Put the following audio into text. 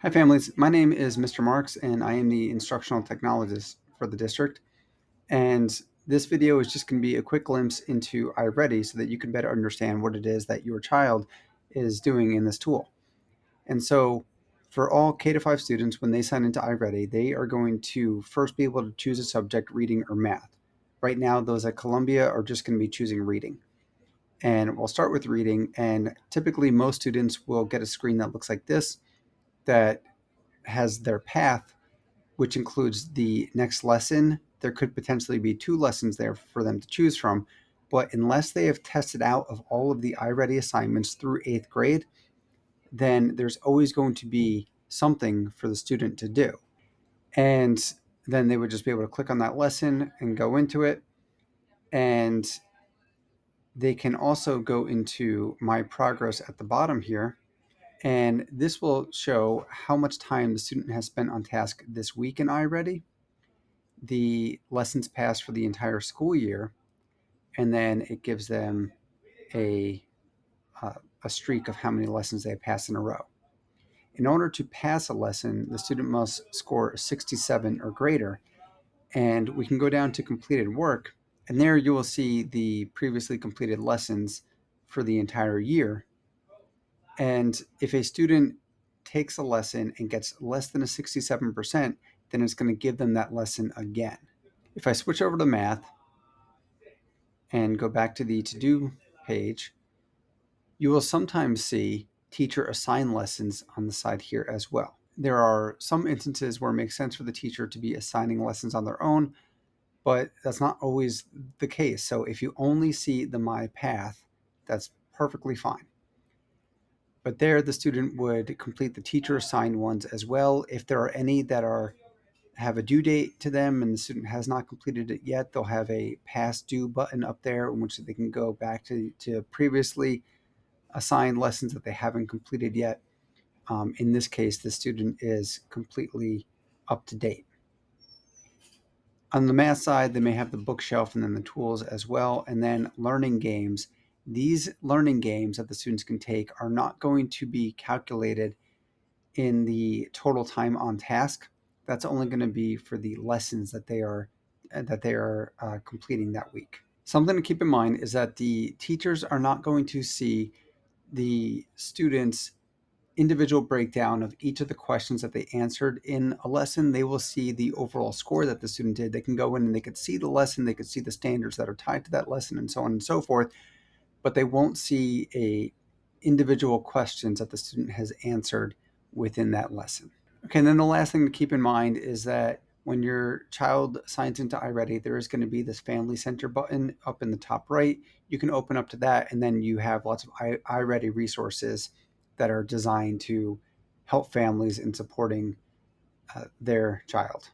Hi families, my name is Mr. Marks and I am the instructional technologist for the district. And this video is just going to be a quick glimpse into iReady so that you can better understand what it is that your child is doing in this tool. And so for all K-5 students, when they sign into iReady, they are going to first be able to choose a subject, reading or math. Right now, those at Columbia are just going to be choosing reading. And we'll start with reading, and typically most students will get a screen that looks like this that has their path, which includes the next lesson. There could potentially be two lessons there for them to choose from. But unless they have tested out of all of the iReady assignments through 8th grade, then there's always going to be something for the student to do. And then they would just be able to click on that lesson and go into it. And they can also go into My Progress at the bottom here. And this will show how much time the student has spent on task this week in iReady, the lessons passed for the entire school year, and then it gives them a, a streak of how many lessons they passed in a row. In order to pass a lesson, the student must score 67 or greater, and we can go down to completed work, and there you will see the previously completed lessons for the entire year. And if a student takes a lesson and gets less than a 67%, then it's going to give them that lesson again. If I switch over to math, and go back to the to-do page, you will sometimes see teacher assign lessons on the side here as well. There are some instances where it makes sense for the teacher to be assigning lessons on their own, but that's not always the case. So if you only see the My Path, that's perfectly fine. But there, the student would complete the teacher assigned ones as well. If there are any that have a due date to them and the student has not completed it yet, they'll have a past due button up there in which they can go back to previously assigned lessons that they haven't completed yet. In this case, the student is completely up to date. On the math side, they may have the bookshelf and then the tools as well, and then learning games. These learning games that the students can take are not going to be calculated in the total time on task. That's only going to be for the lessons that they are completing that week. Something to keep in mind is that the teachers are not going to see the students' individual breakdown of each of the questions that they answered in a lesson. They will see the overall score that the student did. They can go in and they could see the lesson, they could see the standards that are tied to that lesson, and so on and so forth, but they won't see a individual questions that the student has answered within that lesson. Okay, and then the last thing to keep in mind is that when your child signs into iReady, there is going to be this Family Center button up in the top right. You can open up to that, and then you have lots of iReady resources that are designed to help families in supporting their child.